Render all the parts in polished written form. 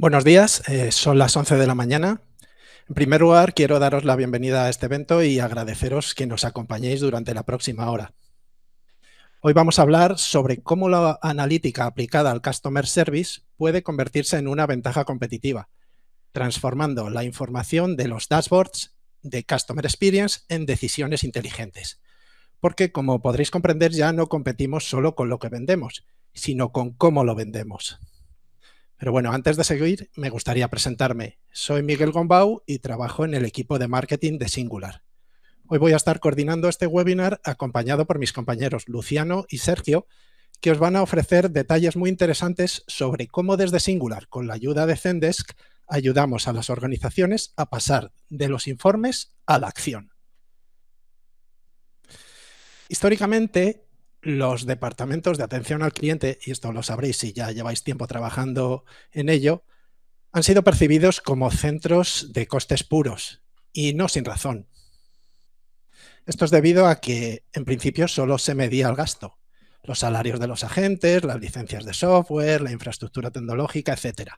Buenos días, son las 11 de la mañana. En primer lugar, quiero daros la bienvenida a este evento y agradeceros que nos acompañéis durante la próxima hora. Hoy vamos a hablar sobre cómo la analítica aplicada al Customer Service puede convertirse en una ventaja competitiva, transformando la información de los dashboards de Customer Experience en decisiones inteligentes. Porque, como podréis comprender, ya no competimos solo con lo que vendemos, sino con cómo lo vendemos. Pero bueno, antes de seguir, me gustaría presentarme. Soy Miguel Gombau y trabajo en el equipo de marketing de Singular. Hoy voy a estar coordinando este webinar acompañado por mis compañeros Luciano y Sergio, que os van a ofrecer detalles muy interesantes sobre cómo desde Singular, con la ayuda de Zendesk, ayudamos a las organizaciones a pasar de los informes a la acción. Históricamente, los departamentos de atención al cliente, y esto lo sabréis si ya lleváis tiempo trabajando en ello, han sido percibidos como centros de costes puros, y no sin razón. Esto es debido a que, en principio, solo se medía el gasto, los salarios de los agentes, las licencias de software, la infraestructura tecnológica, etc.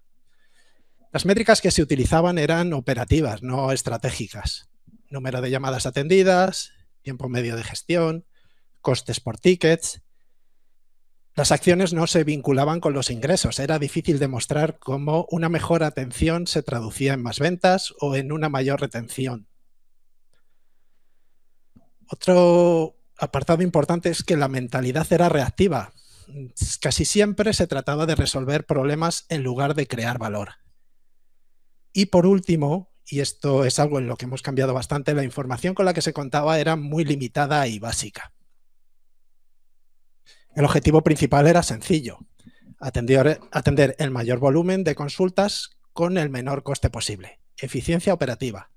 Las métricas que se utilizaban eran operativas, no estratégicas. Número de llamadas atendidas, tiempo medio de gestión, costes por tickets. Las acciones no se vinculaban con los ingresos. Era difícil demostrar cómo una mejor atención se traducía en más ventas o en una mayor retención. Otro apartado importante es que la mentalidad era reactiva. Casi siempre se trataba de resolver problemas en lugar de crear valor. Y por último, y esto es algo en lo que hemos cambiado bastante, la información con la que se contaba era muy limitada y básica. El objetivo principal era sencillo: atender el mayor volumen de consultas con el menor coste posible. Eficiencia operativa,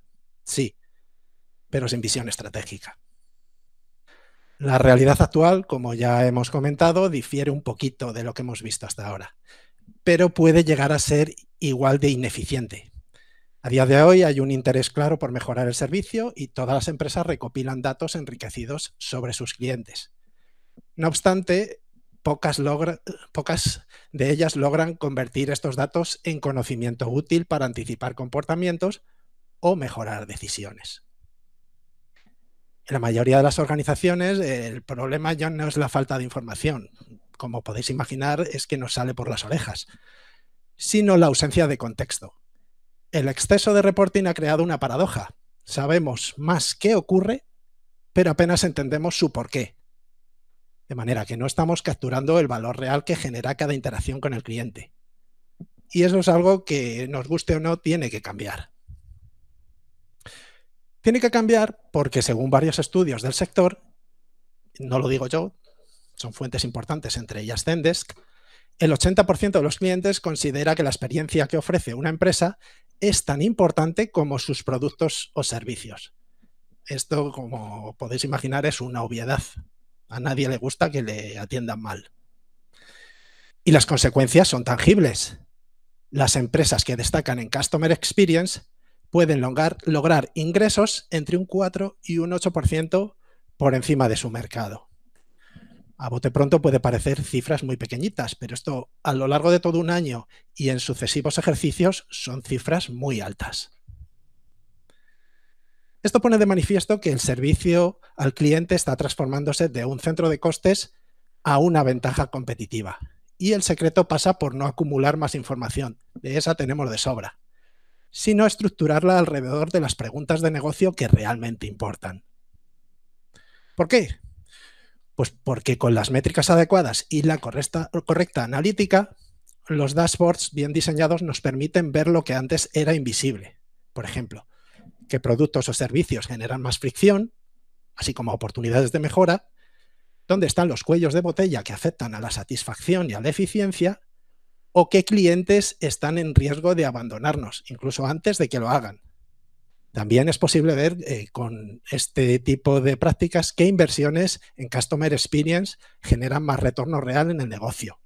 sí, pero sin visión estratégica. La realidad actual, como ya hemos comentado, difiere un poquito de lo que hemos visto hasta ahora, pero puede llegar a ser igual de ineficiente. A día de hoy hay un interés claro por mejorar el servicio y todas las empresas recopilan datos enriquecidos sobre sus clientes. No obstante, pocas de ellas logran convertir estos datos en conocimiento útil para anticipar comportamientos o mejorar decisiones. En la mayoría de las organizaciones, el problema ya no es la falta de información, como podéis imaginar, es que nos sale por las orejas, sino la ausencia de contexto. El exceso de reporting ha creado una paradoja. Sabemos más qué ocurre, pero apenas entendemos su porqué. De manera que no estamos capturando el valor real que genera cada interacción con el cliente. Y eso es algo que, nos guste o no, tiene que cambiar. Tiene que cambiar porque, según varios estudios del sector, no lo digo yo, son fuentes importantes, entre ellas Zendesk, el 80% de los clientes considera que la experiencia que ofrece una empresa es tan importante como sus productos o servicios. Esto, como podéis imaginar, es una obviedad. A nadie le gusta que le atiendan mal. Y las consecuencias son tangibles. Las empresas que destacan en Customer Experience pueden lograr ingresos entre un 4 y un 8% por encima de su mercado. A bote pronto puede parecer cifras muy pequeñitas, pero esto a lo largo de todo un año y en sucesivos ejercicios son cifras muy altas. Esto pone de manifiesto que el servicio al cliente está transformándose de un centro de costes a una ventaja competitiva. Y el secreto pasa por no acumular más información, de esa tenemos de sobra, sino estructurarla alrededor de las preguntas de negocio que realmente importan. ¿Por qué? Pues porque con las métricas adecuadas y la correcta analítica, los dashboards bien diseñados nos permiten ver lo que antes era invisible. Por ejemplo, qué productos o servicios generan más fricción, así como oportunidades de mejora, dónde están los cuellos de botella que afectan a la satisfacción y a la eficiencia, o qué clientes están en riesgo de abandonarnos, incluso antes de que lo hagan. También es posible ver con este tipo de prácticas qué inversiones en Customer Experience generan más retorno real en el negocio.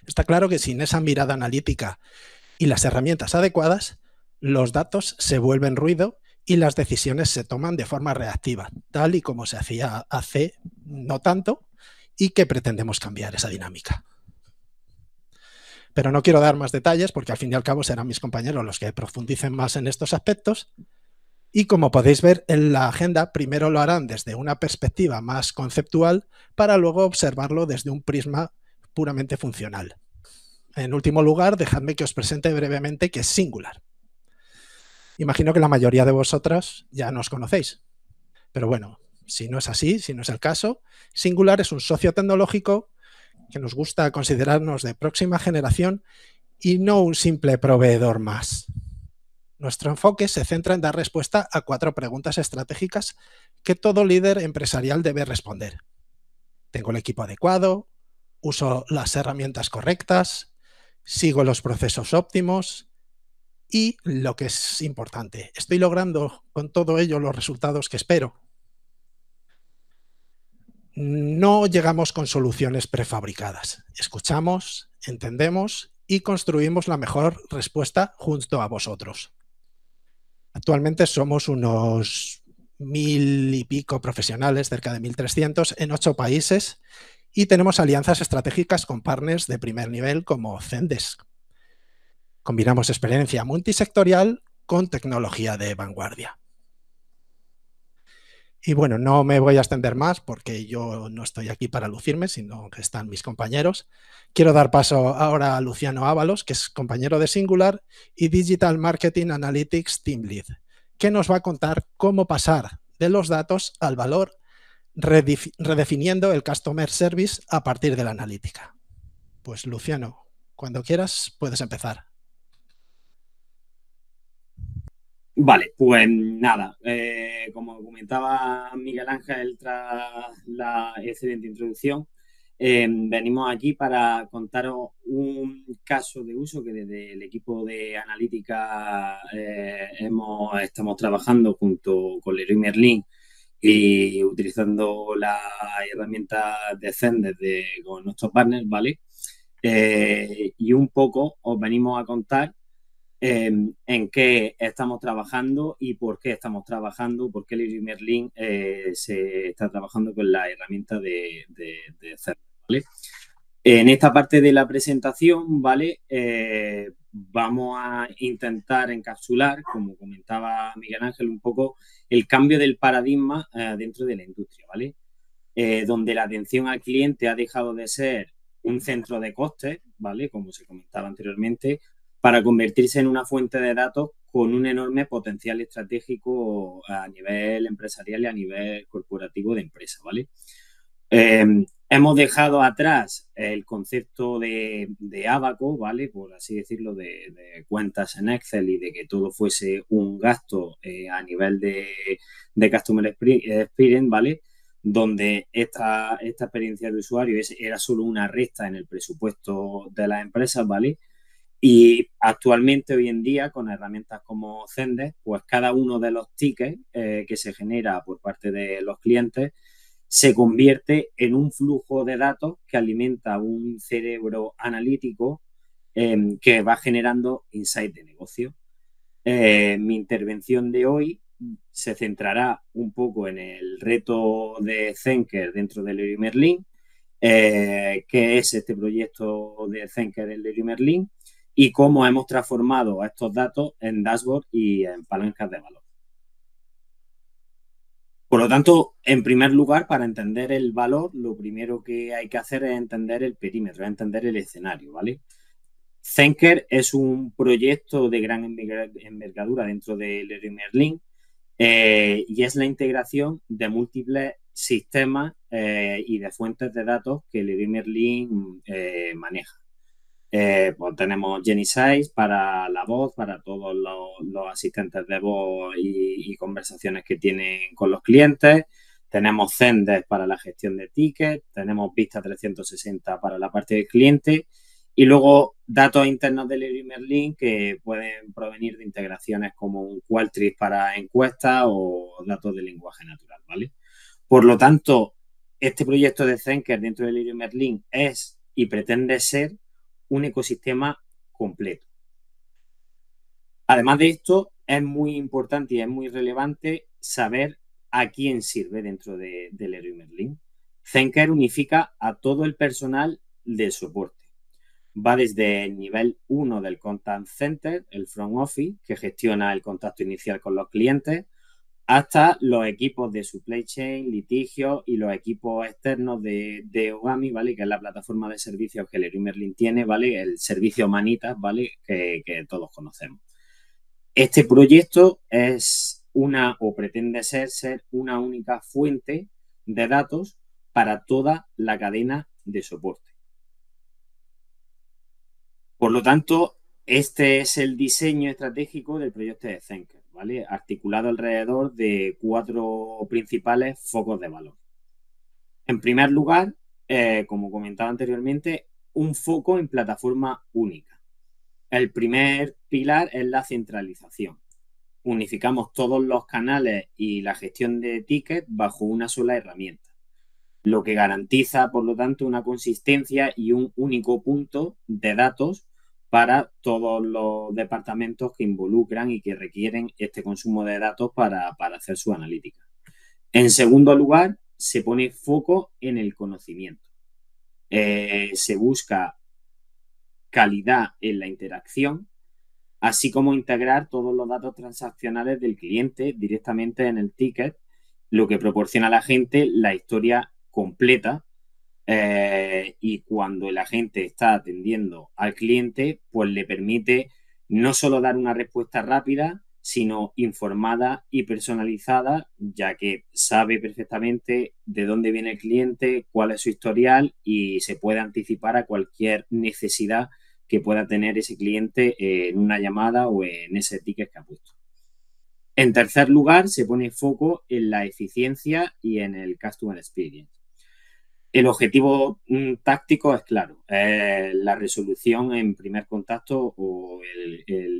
Está claro que sin esa mirada analítica y las herramientas adecuadas, los datos se vuelven ruido y las decisiones se toman de forma reactiva, tal y como se hacía hace no tanto y que pretendemos cambiar esa dinámica. Pero no quiero dar más detalles porque al fin y al cabo serán mis compañeros los que profundicen más en estos aspectos. Y como podéis ver en la agenda, primero lo harán desde una perspectiva más conceptual para luego observarlo desde un prisma puramente funcional. En último lugar, dejadme que os presente brevemente qué es Singular. Imagino que la mayoría de vosotras ya nos conocéis. Pero bueno, si no es así, si no es el caso, Singular es un socio tecnológico que nos gusta considerarnos de próxima generación y no un simple proveedor más. Nuestro enfoque se centra en dar respuesta a 4 preguntas estratégicas que todo líder empresarial debe responder. ¿Tengo el equipo adecuado? ¿Uso las herramientas correctas? ¿Sigo los procesos óptimos? Y lo que es importante, ¿estoy logrando con todo ello los resultados que espero? No llegamos con soluciones prefabricadas. Escuchamos, entendemos y construimos la mejor respuesta junto a vosotros. Actualmente somos unos 1000 y pico profesionales, cerca de 1300, en 8 países y tenemos alianzas estratégicas con partners de primer nivel como Zendesk. Combinamos experiencia multisectorial con tecnología de vanguardia. Y bueno, no me voy a extender más porque yo no estoy aquí para lucirme, sino que están mis compañeros. Quiero dar paso ahora a Luciano Ábalos, que es compañero de Singular y Digital Marketing Analytics Team Lead, que nos va a contar cómo pasar de los datos al valor, redefiniendo el Customer Service a partir de la analítica. Pues Luciano, cuando quieras puedes empezar. Vale, pues nada, como comentaba Miguel Ángel tras la excelente introducción, venimos aquí para contaros un caso de uso que desde el equipo de analítica estamos trabajando junto con Leroy Merlin y utilizando la herramienta de Zendesk con nuestros partners, ¿vale? Y un poco os venimos a contar en qué estamos trabajando y por qué estamos trabajando, por qué Leroy Merlin se está trabajando con la herramienta de Zendesk, ¿vale? En esta parte de la presentación, ¿vale? Vamos a intentar encapsular, como comentaba Miguel Ángel, un poco el cambio del paradigma dentro de la industria, ¿vale? Donde la atención al cliente ha dejado de ser un centro de costes, ¿vale? Como se comentaba anteriormente, para convertirse en una fuente de datos con un enorme potencial estratégico a nivel empresarial y a nivel corporativo de empresa, ¿vale? Hemos dejado atrás el concepto de ábaco, ¿vale? Por así decirlo, de cuentas en Excel y de que todo fuese un gasto a nivel de Customer Experience, ¿vale? Donde esta experiencia de usuario era solo una resta en el presupuesto de las empresas, ¿vale? Y actualmente, hoy en día, con herramientas como Zendesk, pues cada uno de los tickets que se genera por parte de los clientes se convierte en un flujo de datos que alimenta un cerebro analítico que va generando insight de negocio. Mi intervención de hoy se centrará un poco en el reto de Zenker dentro del Leroy Merlin, qué es este proyecto de Zenker en Leroy Merlin y cómo hemos transformado estos datos en dashboard y en palancas de valor. Por lo tanto, en primer lugar, para entender el valor, lo primero que hay que hacer es entender el perímetro, es entender el escenario, ¿vale? Zenker es un proyecto de gran envergadura dentro de Leroy Merlin y es la integración de múltiples sistemas y de fuentes de datos que Leroy Merlin maneja. Pues tenemos Genesys para la voz, para todos los asistentes de voz y conversaciones que tienen con los clientes. Tenemos Zendesk para la gestión de tickets. Tenemos Vista 360 para la parte del cliente. Y luego datos internos de Leroy Merlin que pueden provenir de integraciones como un Qualtrics para encuestas o datos de lenguaje natural, ¿vale? Por lo tanto, este proyecto de Zenker dentro de Leroy Merlin es y pretende ser un ecosistema completo. Además de esto, es muy importante y es muy relevante saber a quién sirve dentro de Leroy Merlin. Zenker unifica a todo el personal de soporte. Va desde el nivel 1 del Contact Center, el Front Office, que gestiona el contacto inicial con los clientes, hasta los equipos de supply chain, litigio y los equipos externos de Ogami, ¿vale? Que es la plataforma de servicios que Leroy Merlin tiene, ¿vale? El servicio Manitas, ¿vale? Que todos conocemos. Este proyecto es o pretende ser una única fuente de datos para toda la cadena de soporte. Por lo tanto, este es el diseño estratégico del proyecto de Zenker, ¿vale? Articulado alrededor de 4 principales focos de valor. En primer lugar, como comentaba anteriormente, un foco en plataforma única. El primer pilar es la centralización. Unificamos todos los canales y la gestión de tickets bajo una sola herramienta, lo que garantiza, por lo tanto, una consistencia y un único punto de datos para todos los departamentos que involucran y que requieren este consumo de datos para hacer su analítica. En segundo lugar, se pone foco en el conocimiento. Se busca calidad en la interacción, así como integrar todos los datos transaccionales del cliente directamente en el ticket, lo que proporciona a la gente la historia completa. Y cuando el agente está atendiendo al cliente, pues le permite no solo dar una respuesta rápida, sino informada y personalizada, ya que sabe perfectamente de dónde viene el cliente, cuál es su historial y se puede anticipar a cualquier necesidad que pueda tener ese cliente en una llamada o en ese ticket que ha puesto. En tercer lugar, se pone foco en la eficiencia y en el customer experience. El objetivo táctico es claro, la resolución en primer contacto o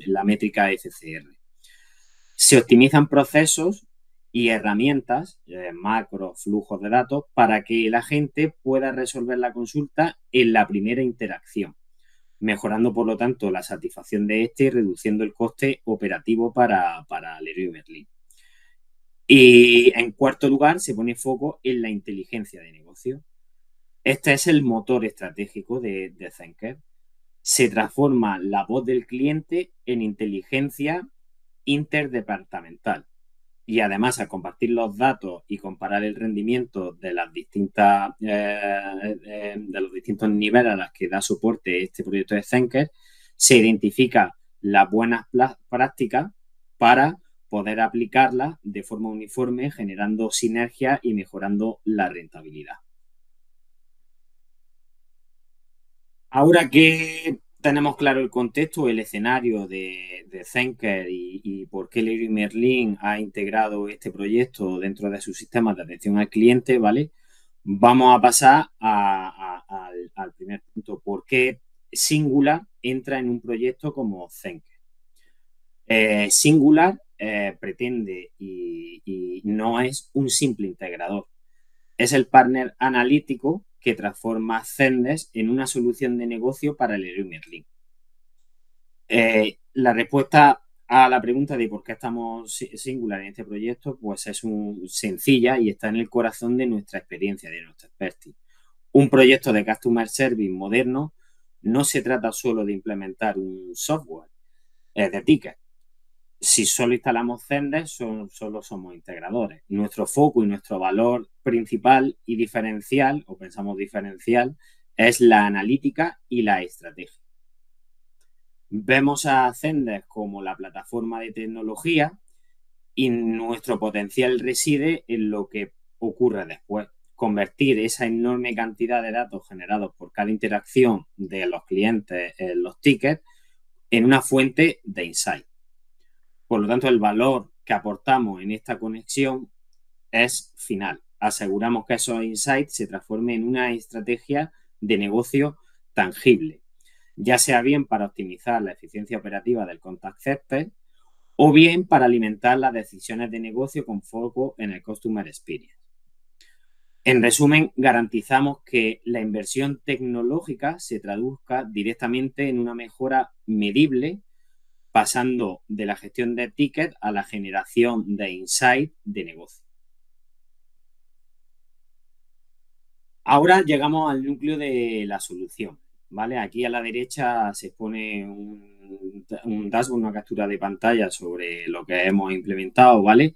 la métrica FCR. Se optimizan procesos y herramientas, macros, flujos de datos, para que la gente pueda resolver la consulta en la primera interacción, mejorando, por lo tanto, la satisfacción de este y reduciendo el coste operativo para Leroy Merlin. Y en cuarto lugar, se pone foco en la inteligencia de negocio. Este es el motor estratégico de Zenker. Se transforma la voz del cliente en inteligencia interdepartamental. Y además, al compartir los datos y comparar el rendimiento de las distintas de los distintos niveles a los que da soporte este proyecto de Zenker, se identifica las buenas prácticas para poder aplicarlas de forma uniforme, generando sinergia y mejorando la rentabilidad. Ahora que tenemos claro el contexto, el escenario de Zenker y por qué Leroy Merlin ha integrado este proyecto dentro de sus sistemas de atención al cliente, ¿vale? Vamos a pasar al primer punto. ¿Por qué Singular entra en un proyecto como Zenker? Singular pretende y no es un simple integrador. Es el partner analítico que transforma Zendesk en una solución de negocio para Leroy Merlin. La respuesta a la pregunta de por qué estamos Singular en este proyecto, pues es sencilla y está en el corazón de nuestra experiencia, de nuestra expertise. Un proyecto de Customer Service moderno no se trata solo de implementar un software de tickets. Si solo instalamos Zendesk, solo somos integradores. Nuestro foco y nuestro valor principal y diferencial, o pensamos diferencial, es la analítica y la estrategia. Vemos a Zendesk como la plataforma de tecnología y nuestro potencial reside en lo que ocurre después. Convertir esa enorme cantidad de datos generados por cada interacción de los clientes en los tickets en una fuente de insight. Por lo tanto, el valor que aportamos en esta conexión es final. Aseguramos que esos insights se transformen en una estrategia de negocio tangible, ya sea bien para optimizar la eficiencia operativa del contact center o bien para alimentar las decisiones de negocio con foco en el customer experience. En resumen, garantizamos que la inversión tecnológica se traduzca directamente en una mejora medible, pasando de la gestión de tickets a la generación de insight de negocio. Ahora llegamos al núcleo de la solución, ¿vale? Aquí a la derecha se pone un dashboard, una captura de pantalla sobre lo que hemos implementado, ¿vale?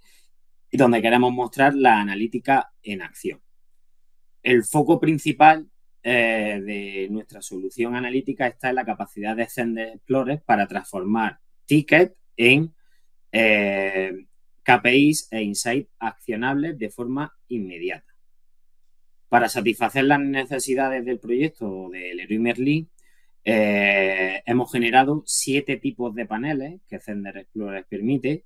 Y donde queremos mostrar la analítica en acción. El foco principal de nuestra solución analítica está en la capacidad de Zendesk Explorer para transformar tickets en KPIs e insights accionables de forma inmediata. Para satisfacer las necesidades del proyecto de Leroy Merlin, hemos generado 7 tipos de paneles que Zendesk Explorer permite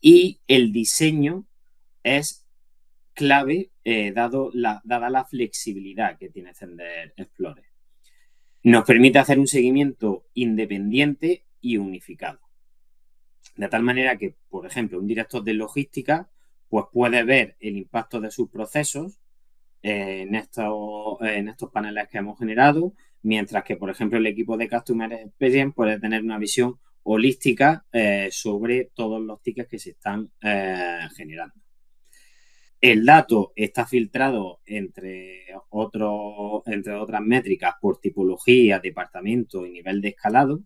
y el diseño es clave dada la flexibilidad que tiene Zendesk Explorer. Nos permite hacer un seguimiento independiente y unificado. De tal manera que, por ejemplo, un director de logística pues puede ver el impacto de sus procesos en estos paneles que hemos generado, mientras que, por ejemplo, el equipo de Customer Experience puede tener una visión holística sobre todos los tickets que se están generando. El dato está filtrado entre otras métricas por tipología, departamento y nivel de escalado,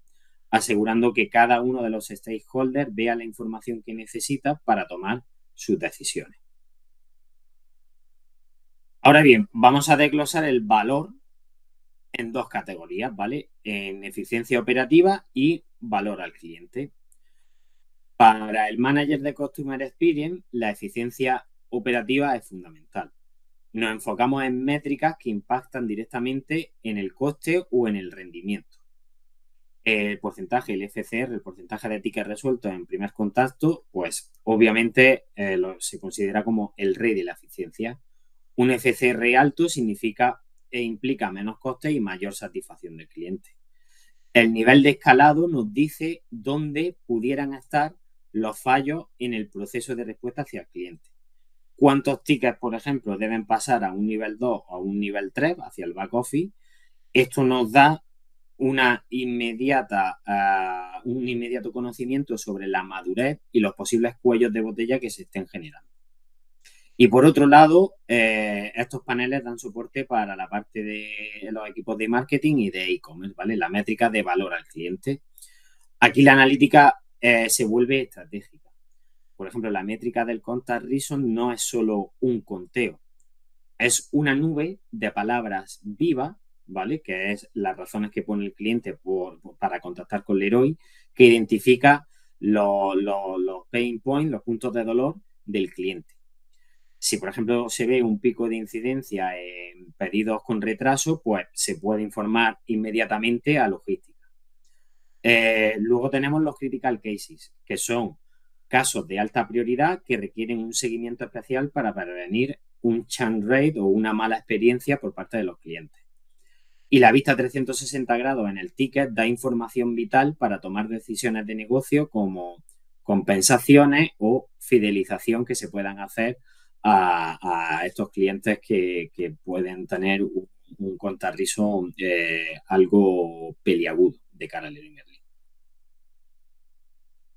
asegurando que cada uno de los stakeholders vea la información que necesita para tomar sus decisiones. Ahora bien, vamos a desglosar el valor en 2 categorías, ¿vale? En eficiencia operativa y valor al cliente. Para el manager de Customer Experience, la eficiencia operativa es fundamental. Nos enfocamos en métricas que impactan directamente en el coste o en el rendimiento. El porcentaje, el FCR, el porcentaje de tickets resueltos en primer contacto, pues obviamente se considera como el rey de la eficiencia. Un FCR alto significa e implica menos costes y mayor satisfacción del cliente. El nivel de escalado nos dice dónde pudieran estar los fallos en el proceso de respuesta hacia el cliente. Cuántos tickets, por ejemplo, deben pasar a un nivel 2 o a un nivel 3 hacia el back office. Esto nos da un inmediato conocimiento sobre la madurez y los posibles cuellos de botella que se estén generando. Y por otro lado, estos paneles dan soporte para la parte de los equipos de marketing y de e-commerce, ¿vale? La métrica de valor al cliente. Aquí la analítica se vuelve estratégica. Por ejemplo, la métrica del contact reason no es solo un conteo, es una nube de palabras vivas, ¿vale? Que es las razones que pone el cliente para contactar con Leroy, que identifica los pain points, los puntos de dolor del cliente. Si, por ejemplo, se ve un pico de incidencia en pedidos con retraso, pues se puede informar inmediatamente a logística. Luego tenemos los critical cases, que son casos de alta prioridad que requieren un seguimiento especial para prevenir un churn rate o una mala experiencia por parte de los clientes. Y la vista 360 grados en el ticket da información vital para tomar decisiones de negocio como compensaciones o fidelización que se puedan hacer a estos clientes que pueden tener un contarrizo algo peliagudo de cara al Leroy Merlin.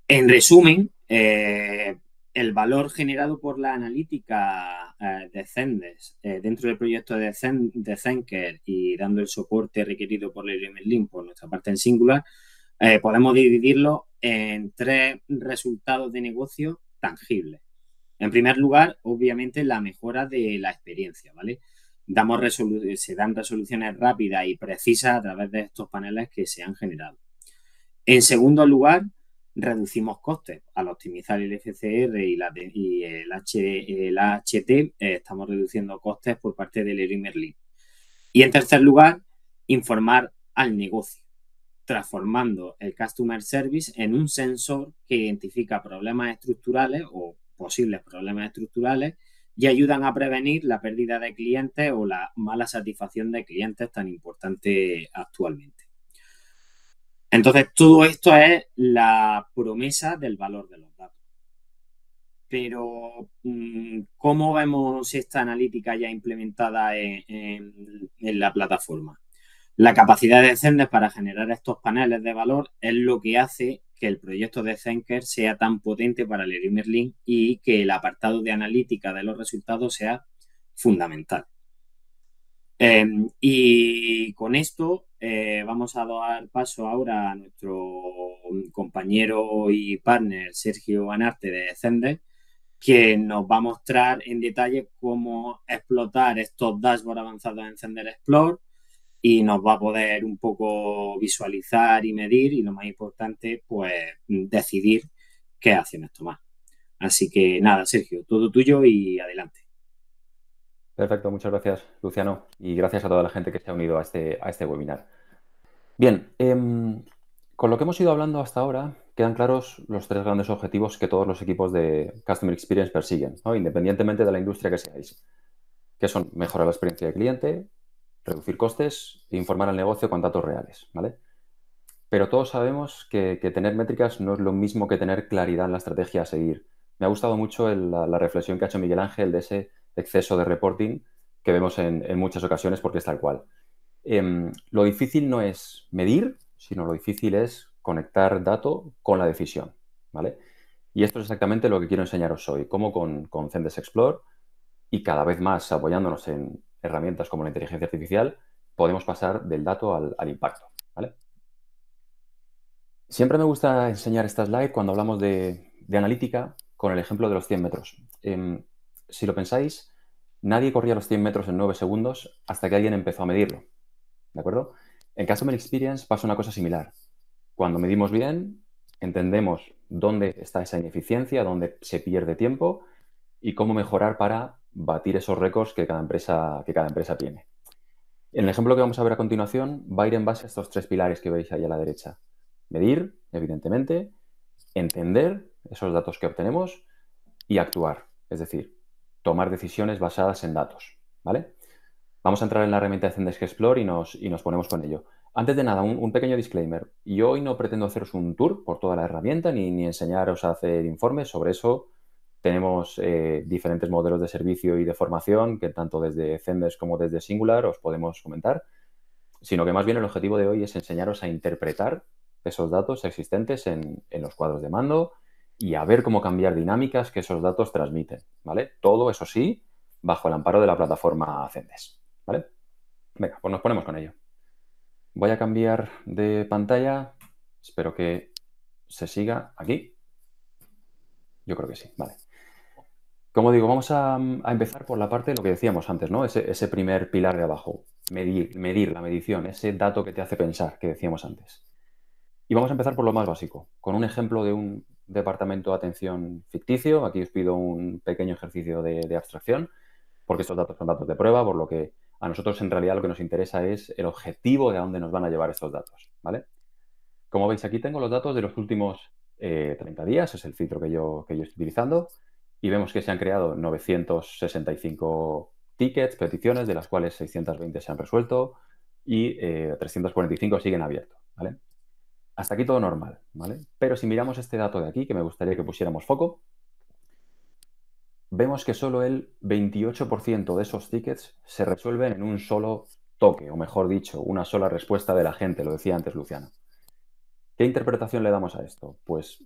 En resumen, el valor generado por la analítica de Zendesk dentro del proyecto de Zenker y dando el soporte requerido por Leroy Merlin por nuestra parte en Singular, podemos dividirlo en 3 resultados de negocio tangibles. En primer lugar, obviamente, la mejora de la experiencia, ¿vale? Se dan resoluciones rápidas y precisas a través de estos paneles que se han generado. En segundo lugar, reducimos costes. Al optimizar el FCR y el HT, estamos reduciendo costes por parte del Leroy Merlin. Y en tercer lugar, informar al negocio, transformando el Customer Service en un sensor que identifica problemas estructurales o posibles problemas estructurales y ayudan a prevenir la pérdida de clientes o la mala satisfacción de clientes tan importante actualmente. Entonces, todo esto es la promesa del valor de los datos. Pero, ¿cómo vemos esta analítica ya implementada en la plataforma? La capacidad de Zendesk para generar estos paneles de valor es lo que hace que el proyecto de Zenker sea tan potente para Leroy Merlin y que el apartado de analítica de los resultados sea fundamental. Y con esto vamos a dar paso ahora a nuestro compañero y partner Sergio Anarte de Zendesk, que nos va a mostrar en detalle cómo explotar estos dashboards avanzados en Zendesk Explore y nos va a poder un poco visualizar y medir y lo más importante, pues decidir qué acciones tomar. Así que nada, Sergio, todo tuyo y adelante. Perfecto, muchas gracias, Luciano, y gracias a toda la gente que se ha unido a este webinar. Bien, con lo que hemos ido hablando hasta ahora, quedan claros los tres grandes objetivos que todos los equipos de Customer Experience persiguen, ¿no? Independientemente de la industria que seáis, que son mejorar la experiencia de cliente, reducir costes e informar al negocio con datos reales, ¿vale? Pero todos sabemos que tener métricas no es lo mismo que tener claridad en la estrategia a seguir. Me ha gustado mucho la reflexión que ha hecho Miguel Ángel de ese exceso de reporting que vemos en muchas ocasiones porque es tal cual. Lo difícil no es medir, sino lo difícil es conectar dato con la decisión, ¿vale? Y esto es exactamente lo que quiero enseñaros hoy, cómo con Zendesk Explore y cada vez más apoyándonos en herramientas como la inteligencia artificial, podemos pasar del dato al impacto, ¿vale? Siempre me gusta enseñar esta slide cuando hablamos de analítica con el ejemplo de los 100 metros. Si lo pensáis, nadie corría los 100 metros en 9 segundos hasta que alguien empezó a medirlo. ¿De acuerdo? En Customer Experience pasa una cosa similar. Cuando medimos bien, entendemos dónde está esa ineficiencia, dónde se pierde tiempo y cómo mejorar para batir esos récords que cada empresa tiene. En el ejemplo que vamos a ver a continuación va a ir en base a estos tres pilares que veis ahí a la derecha. Medir, evidentemente, entender esos datos que obtenemos y actuar, es decir, tomar decisiones basadas en datos, ¿vale? Vamos a entrar en la herramienta de Zendesk Explore y nos ponemos con ello. Antes de nada, un pequeño disclaimer. Yo hoy no pretendo haceros un tour por toda la herramienta ni enseñaros a hacer informes. Sobre eso tenemos diferentes modelos de servicio y de formación que tanto desde Zendesk como desde Singular os podemos comentar, sino que más bien el objetivo de hoy es enseñaros a interpretar esos datos existentes en los cuadros de mando y a ver cómo cambiar dinámicas que esos datos transmiten, ¿vale? Todo, eso sí, bajo el amparo de la plataforma Zendesk, ¿vale? Venga, pues nos ponemos con ello. Voy a cambiar de pantalla. Espero que se siga aquí. Yo creo que sí, vale. Como digo, vamos a empezar por la parte de lo que decíamos antes, ¿no? Ese primer pilar de abajo. Medir, la medición, ese dato que te hace pensar, que decíamos antes. Y vamos a empezar por lo más básico, con un ejemplo de un departamento de atención ficticio. Aquí os pido un pequeño ejercicio de abstracción, porque estos datos son datos de prueba, por lo que a nosotros en realidad lo que nos interesa es el objetivo de a dónde nos van a llevar estos datos, ¿vale? Como veis, aquí tengo los datos de los últimos 30 días, es el filtro que yo estoy utilizando, y vemos que se han creado 965 tickets, peticiones, de las cuales 620 se han resuelto y 345 siguen abiertos, ¿vale? Hasta aquí todo normal, ¿vale? Pero si miramos este dato de aquí, que me gustaría que pusiéramos foco, vemos que solo el 28% de esos tickets se resuelven en un solo toque, o mejor dicho, una sola respuesta de la gente, lo decía antes Luciano. ¿Qué interpretación le damos a esto? Pues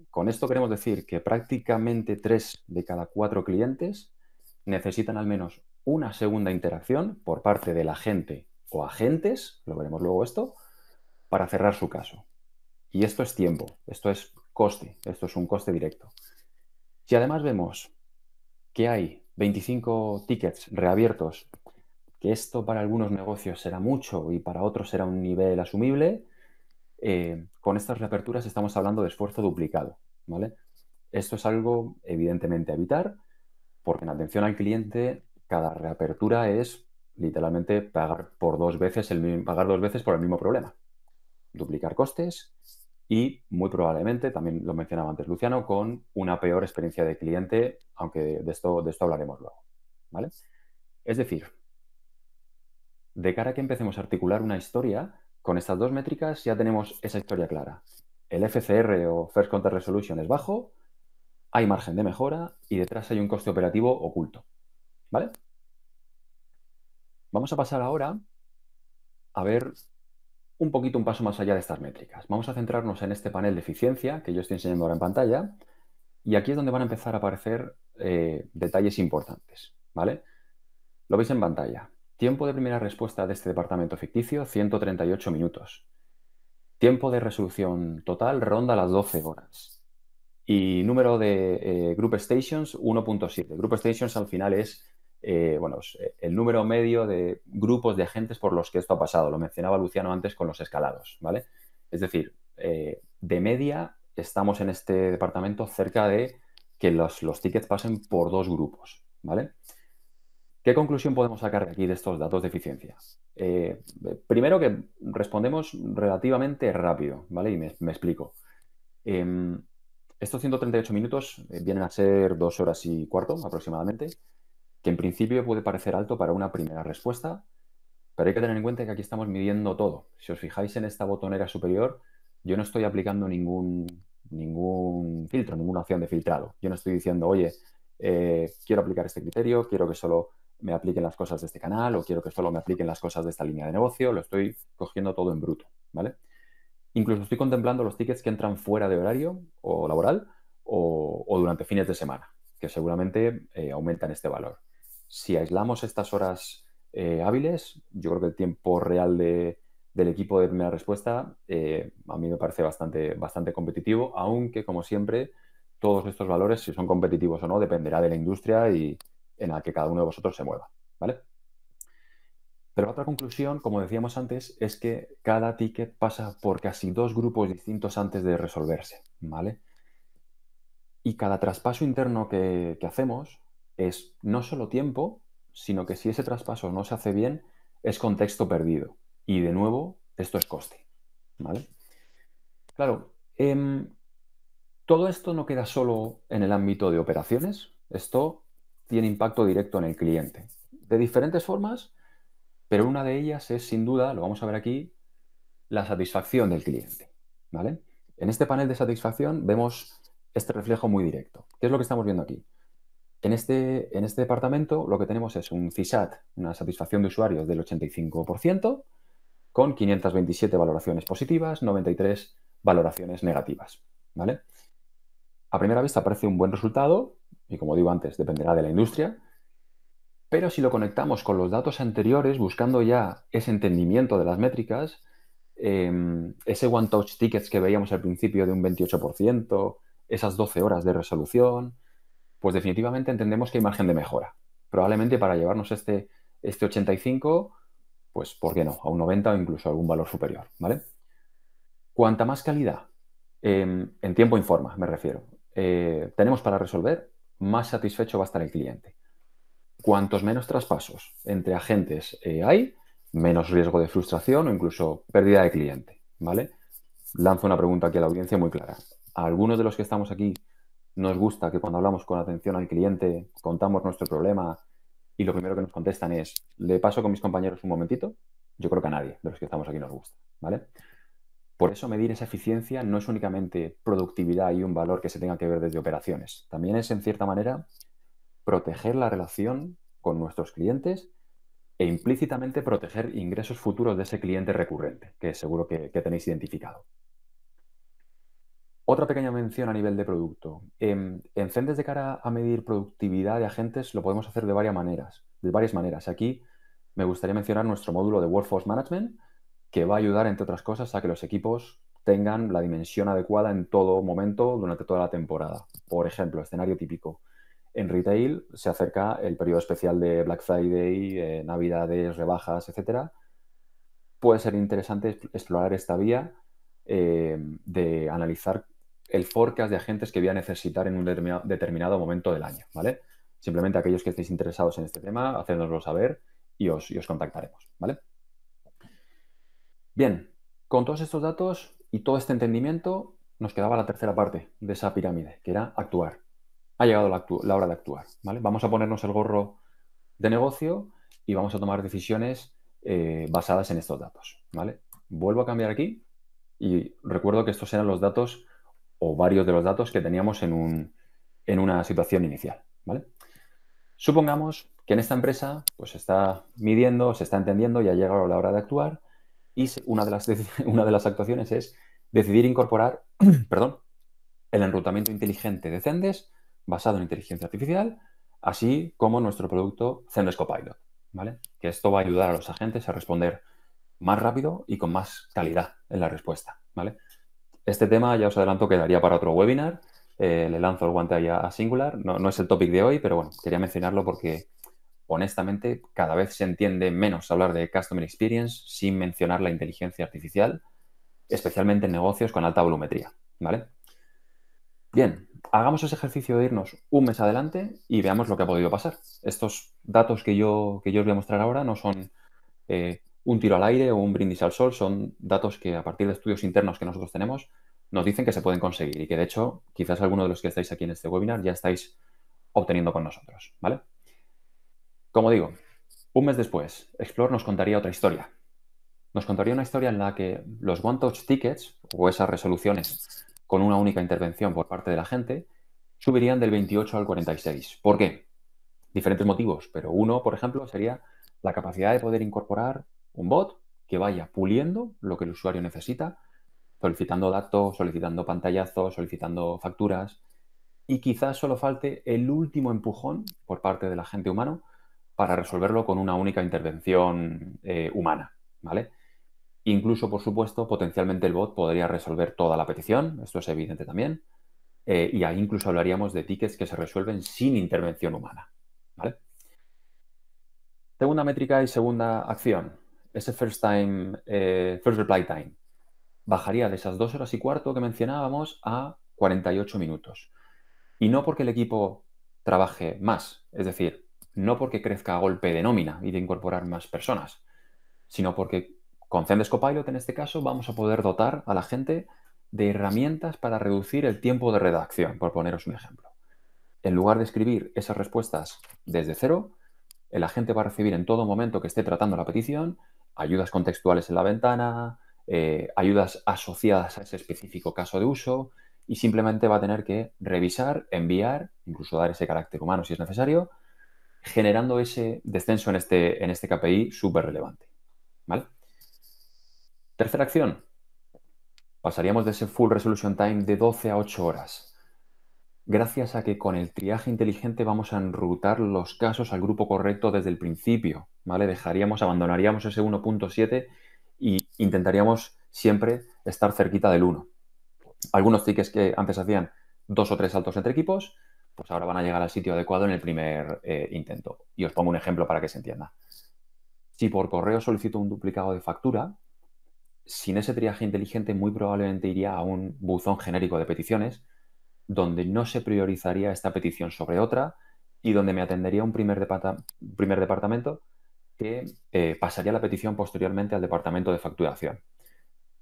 con esto queremos decir que prácticamente 3 de cada 4 clientes necesitan al menos una segunda interacción por parte del agente o agentes, lo veremos luego esto, para cerrar su caso. Y esto es tiempo, esto es coste, esto es un coste directo. Si además vemos que hay 25 tickets reabiertos, que esto para algunos negocios será mucho y para otros será un nivel asumible, con estas reaperturas estamos hablando de esfuerzo duplicado, ¿vale? Esto es algo evidentemente a evitar, porque en atención al cliente cada reapertura es literalmente pagar dos veces por el mismo problema. Duplicar costes y muy probablemente, también lo mencionaba antes Luciano, con una peor experiencia de cliente, aunque de esto hablaremos luego, ¿vale? Es decir, de cara a que empecemos a articular una historia, con estas dos métricas ya tenemos esa historia clara. El FCR o First Contact Resolution es bajo, hay margen de mejora y detrás hay un coste operativo oculto, ¿vale? Vamos a pasar ahora a ver un poquito un paso más allá de estas métricas. Vamos a centrarnos en este panel de eficiencia que yo estoy enseñando ahora en pantalla y aquí es donde van a empezar a aparecer detalles importantes, ¿vale? Lo veis en pantalla. Tiempo de primera respuesta de este departamento ficticio, 138 minutos. Tiempo de resolución total ronda las 12 horas. Y número de Group Stations, 1.7. Group Stations al final es el número medio de grupos de agentes por los que esto ha pasado. Lo mencionaba Luciano antes con los escalados, ¿vale? Es decir, de media estamos en este departamento cerca de que los tickets pasen por 2 grupos, ¿vale? ¿Qué conclusión podemos sacar de aquí de estos datos de eficiencia? Primero que respondemos relativamente rápido, ¿vale? Y me explico. Estos 138 minutos vienen a ser 2 horas y cuarto aproximadamente, que en principio puede parecer alto para una primera respuesta, pero hay que tener en cuenta que aquí estamos midiendo todo. Si os fijáis en esta botonera superior, yo no estoy aplicando ningún filtro, ninguna opción de filtrado. Yo no estoy diciendo, oye, quiero aplicar este criterio, quiero que solo me apliquen las cosas de este canal o quiero que solo me apliquen las cosas de esta línea de negocio. Lo estoy cogiendo todo en bruto, ¿vale? Incluso estoy contemplando los tickets que entran fuera de horario o laboral o durante fines de semana, que seguramente aumentan este valor. Si aislamos estas horas hábiles, yo creo que el tiempo real del equipo de primera respuesta a mí me parece bastante competitivo, aunque, como siempre, todos estos valores, si son competitivos o no, dependerá de la industria y en la que cada uno de vosotros se mueva, ¿vale? Pero otra conclusión, como decíamos antes, es que cada ticket pasa por casi 2 grupos distintos antes de resolverse, ¿vale? Y cada traspaso interno que hacemos es no solo tiempo, sino que si ese traspaso no se hace bien, es contexto perdido. Y de nuevo, esto es coste, ¿vale? Claro, todo esto no queda solo en el ámbito de operaciones, esto tiene impacto directo en el cliente. De diferentes formas, pero una de ellas es, sin duda, lo vamos a ver aquí, la satisfacción del cliente, ¿vale? En este panel de satisfacción vemos este reflejo muy directo. ¿Qué es lo que estamos viendo aquí? En este departamento lo que tenemos es un CSAT, una satisfacción de usuarios del 85%, con 527 valoraciones positivas, 93 valoraciones negativas, ¿vale? A primera vista parece un buen resultado, y como digo antes, dependerá de la industria, pero si lo conectamos con los datos anteriores, buscando ya ese entendimiento de las métricas, ese One Touch Tickets que veíamos al principio de un 28%, esas 12 horas de resolución, pues definitivamente entendemos que hay margen de mejora. Probablemente para llevarnos este 85, pues ¿por qué no? A un 90 o incluso a algún valor superior, ¿vale? Cuanta más calidad, en tiempo y forma me refiero, tenemos para resolver, más satisfecho va a estar el cliente. Cuantos menos traspasos entre agentes hay, menos riesgo de frustración o incluso pérdida de cliente, ¿vale? Lanzo una pregunta aquí a la audiencia muy clara. ¿A algunos de los que estamos aquí nos gusta que cuando hablamos con atención al cliente contamos nuestro problema y lo primero que nos contestan es, ¿le paso con mis compañeros un momentito? Yo creo que a nadie de los que estamos aquí nos gusta, ¿vale? Por eso medir esa eficiencia no es únicamente productividad y un valor que se tenga que ver desde operaciones. También es, en cierta manera, proteger la relación con nuestros clientes e implícitamente proteger ingresos futuros de ese cliente recurrente, que seguro que tenéis identificado. Otra pequeña mención a nivel de producto. En Zendesk, de cara a medir productividad de agentes, lo podemos hacer de varias maneras. Aquí me gustaría mencionar nuestro módulo de Workforce Management, que va a ayudar, entre otras cosas, a que los equipos tengan la dimensión adecuada en todo momento durante toda la temporada. Por ejemplo, escenario típico. En retail se acerca el periodo especial de Black Friday, Navidades, rebajas, etc. Puede ser interesante explorar esta vía de analizar el forecast de agentes que voy a necesitar en un determinado momento del año, ¿vale? Simplemente aquellos que estéis interesados en este tema, hacednoslo saber y os contactaremos, ¿vale? Bien, con todos estos datos y todo este entendimiento, nos quedaba la tercera parte de esa pirámide, que era actuar. Ha llegado la hora de actuar, ¿vale? Vamos a ponernos el gorro de negocio y vamos a tomar decisiones basadas en estos datos, ¿vale? Vuelvo a cambiar aquí y recuerdo que estos eran los datos o varios de los datos que teníamos en una situación inicial, ¿vale? Supongamos que en esta empresa pues se está midiendo, se está entendiendo y ha llegado la hora de actuar y una de las actuaciones es decidir incorporar perdón, el enrutamiento inteligente de Zendesk basado en inteligencia artificial, así como nuestro producto Zendesk Copilot, ¿vale? Que esto va a ayudar a los agentes a responder más rápido y con más calidad en la respuesta, ¿vale? Este tema, ya os adelanto, quedaría para otro webinar. Le lanzo el guante ahí a Singular. No es el topic de hoy, pero bueno, quería mencionarlo porque, honestamente, cada vez se entiende menos hablar de Customer Experience sin mencionar la inteligencia artificial, especialmente en negocios con alta volumetría, ¿vale? Bien, hagamos ese ejercicio de irnos un mes adelante y veamos lo que ha podido pasar. Estos datos que yo os voy a mostrar ahora no son un tiro al aire o un brindis al sol, son datos que a partir de estudios internos que nosotros tenemos nos dicen que se pueden conseguir y que de hecho quizás algunos de los que estáis aquí en este webinar ya estáis obteniendo con nosotros, ¿vale? Como digo, un mes después, Explore nos contaría otra historia. Nos contaría una historia en la que los one-touch tickets o esas resoluciones con una única intervención por parte de la gente subirían del 28 al 46. ¿Por qué? Diferentes motivos, pero uno, por ejemplo, sería la capacidad de poder incorporar un bot que vaya puliendo lo que el usuario necesita, solicitando datos, solicitando pantallazos, solicitando facturas, y quizás solo falte el último empujón por parte del agente humano para resolverlo con una única intervención humana, ¿vale? Incluso, por supuesto, potencialmente el bot podría resolver toda la petición, esto es evidente también, y ahí incluso hablaríamos de tickets que se resuelven sin intervención humana, ¿vale? Segunda métrica y segunda acción, ese first reply time, bajaría de esas 2 horas y cuarto que mencionábamos a 48 minutos. Y no porque el equipo trabaje más, es decir, no porque crezca a golpe de nómina y de incorporar más personas, sino porque con Zendesk Copilot en este caso vamos a poder dotar a la gente de herramientas para reducir el tiempo de redacción, por poneros un ejemplo. En lugar de escribir esas respuestas desde cero, el agente va a recibir en todo momento que esté tratando la petición ayudas contextuales en la ventana, ayudas asociadas a ese específico caso de uso y simplemente va a tener que revisar, enviar, incluso dar ese carácter humano si es necesario, generando ese descenso en este KPI súper relevante, ¿vale? Tercera acción, pasaríamos de ese full resolution time de 12 a 8 horas. Gracias a que con el triaje inteligente vamos a enrutar los casos al grupo correcto desde el principio, ¿vale? Abandonaríamos ese 1.7 y intentaríamos siempre estar cerquita del 1. Algunos tickets que antes hacían 2 o 3 saltos entre equipos, pues ahora van a llegar al sitio adecuado en el primer intento. Y os pongo un ejemplo para que se entienda. Si por correo solicito un duplicado de factura, sin ese triaje inteligente muy probablemente iría a un buzón genérico de peticiones donde no se priorizaría esta petición sobre otra y donde me atendería un primer departamento que pasaría la petición posteriormente al departamento de facturación.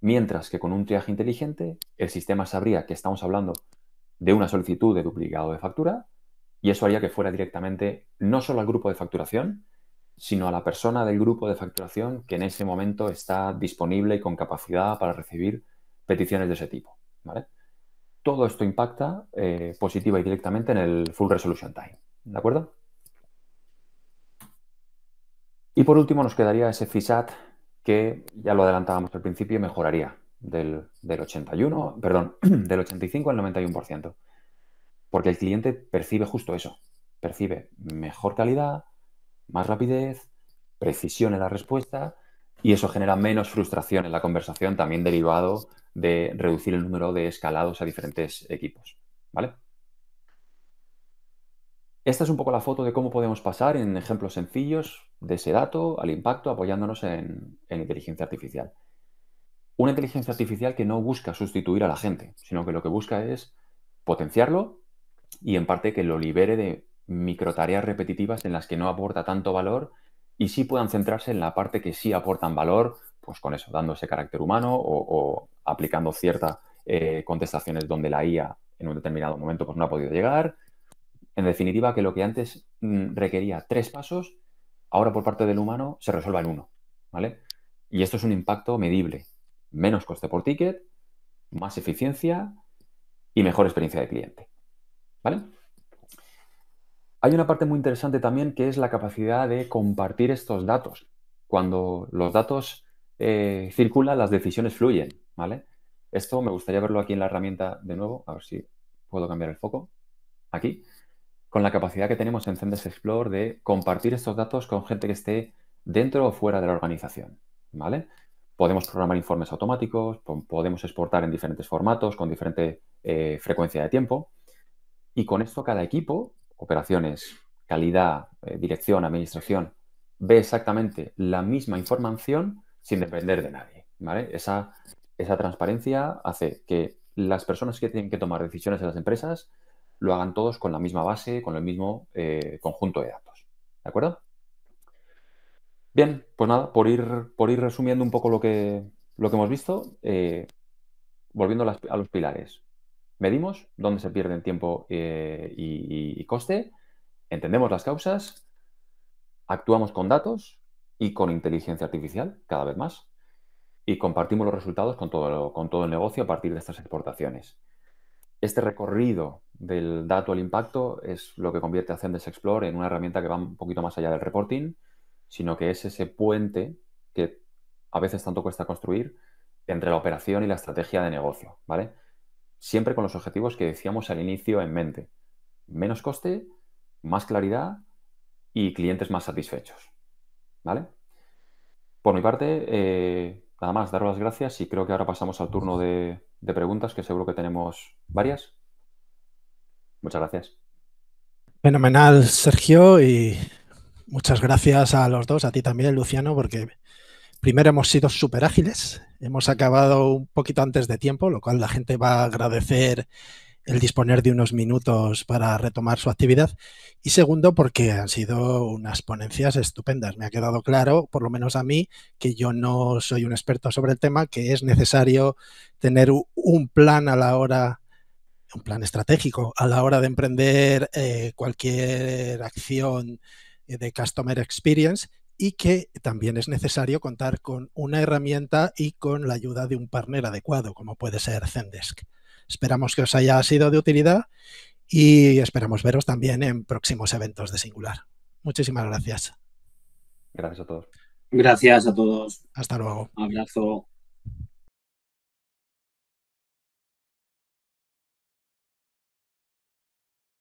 Mientras que con un triaje inteligente, el sistema sabría que estamos hablando de una solicitud de duplicado de factura y eso haría que fuera directamente no solo al grupo de facturación, sino a la persona del grupo de facturación que en ese momento está disponible y con capacidad para recibir peticiones de ese tipo, ¿vale? Todo esto impacta positiva y directamente en el full resolution time, ¿de acuerdo? Y por último nos quedaría ese CSAT que ya lo adelantábamos al principio, mejoraría del 85 al 91%. Porque el cliente percibe justo eso, percibe mejor calidad, más rapidez, precisión en la respuesta y eso genera menos frustración en la conversación, también derivado de reducir el número de escalados a diferentes equipos, ¿vale? Esta es un poco la foto de cómo podemos pasar en ejemplos sencillos de ese dato al impacto apoyándonos en inteligencia artificial. Una inteligencia artificial que no busca sustituir a la gente, sino que lo que busca es potenciarlo y en parte que lo libere de microtareas repetitivas en las que no aporta tanto valor y sí puedan centrarse en la parte que sí aportan valor, pues con eso, dando ese carácter humano o aplicando ciertas contestaciones donde la IA en un determinado momento pues no ha podido llegar. En definitiva, que lo que antes requería 3 pasos, ahora por parte del humano se resuelva en 1, ¿vale? Y esto es un impacto medible. Menos coste por ticket, más eficiencia y mejor experiencia de cliente, ¿vale? Hay una parte muy interesante también que es la capacidad de compartir estos datos. Cuando los datos circulan, las decisiones fluyen, ¿vale? Esto me gustaría verlo aquí en la herramienta de nuevo, a ver si puedo cambiar el foco. Aquí. con la capacidad que tenemos en Zendesk Explore de compartir estos datos con gente que esté dentro o fuera de la organización, ¿vale? Podemos programar informes automáticos, podemos exportar en diferentes formatos, con diferente frecuencia de tiempo. Y con esto cada equipo, operaciones, calidad, dirección, administración, ve exactamente la misma información sin depender de nadie, ¿vale? Esa transparencia hace que las personas que tienen que tomar decisiones en las empresas lo hagan todos con la misma base, con el mismo conjunto de datos. ¿De acuerdo? Bien, pues nada, por ir resumiendo un poco lo que hemos visto, volviendo a los pilares. Medimos dónde se pierden tiempo y coste, entendemos las causas, actuamos con datos y con inteligencia artificial cada vez más y compartimos los resultados con todo el negocio a partir de estas exportaciones. Este recorrido del dato al impacto es lo que convierte a Zendesk Explore en una herramienta que va un poquito más allá del reporting, sino que es ese puente que a veces tanto cuesta construir entre la operación y la estrategia de negocio, ¿vale? Siempre con los objetivos que decíamos al inicio en mente. Menos coste, más claridad y clientes más satisfechos, ¿vale? Por mi parte, nada más, daros las gracias y creo que ahora pasamos al turno de preguntas, que seguro que tenemos varias. Muchas gracias. Fenomenal, Sergio, y muchas gracias a los dos, a ti también, Luciano, porque primero hemos sido súper ágiles, hemos acabado un poquito antes de tiempo, lo cual la gente va a agradecer el disponer de unos minutos para retomar su actividad. Y segundo, porque han sido unas ponencias estupendas. Me ha quedado claro, por lo menos a mí, que yo no soy un experto sobre el tema, que es necesario tener un plan a la hora, un plan estratégico a la hora de emprender cualquier acción de Customer Experience, y que también es necesario contar con una herramienta y con la ayuda de un partner adecuado, como puede ser Zendesk. Esperamos que os haya sido de utilidad y esperamos veros también en próximos eventos de Singular. Muchísimas gracias. Gracias a todos. Gracias a todos. Hasta luego. Abrazo.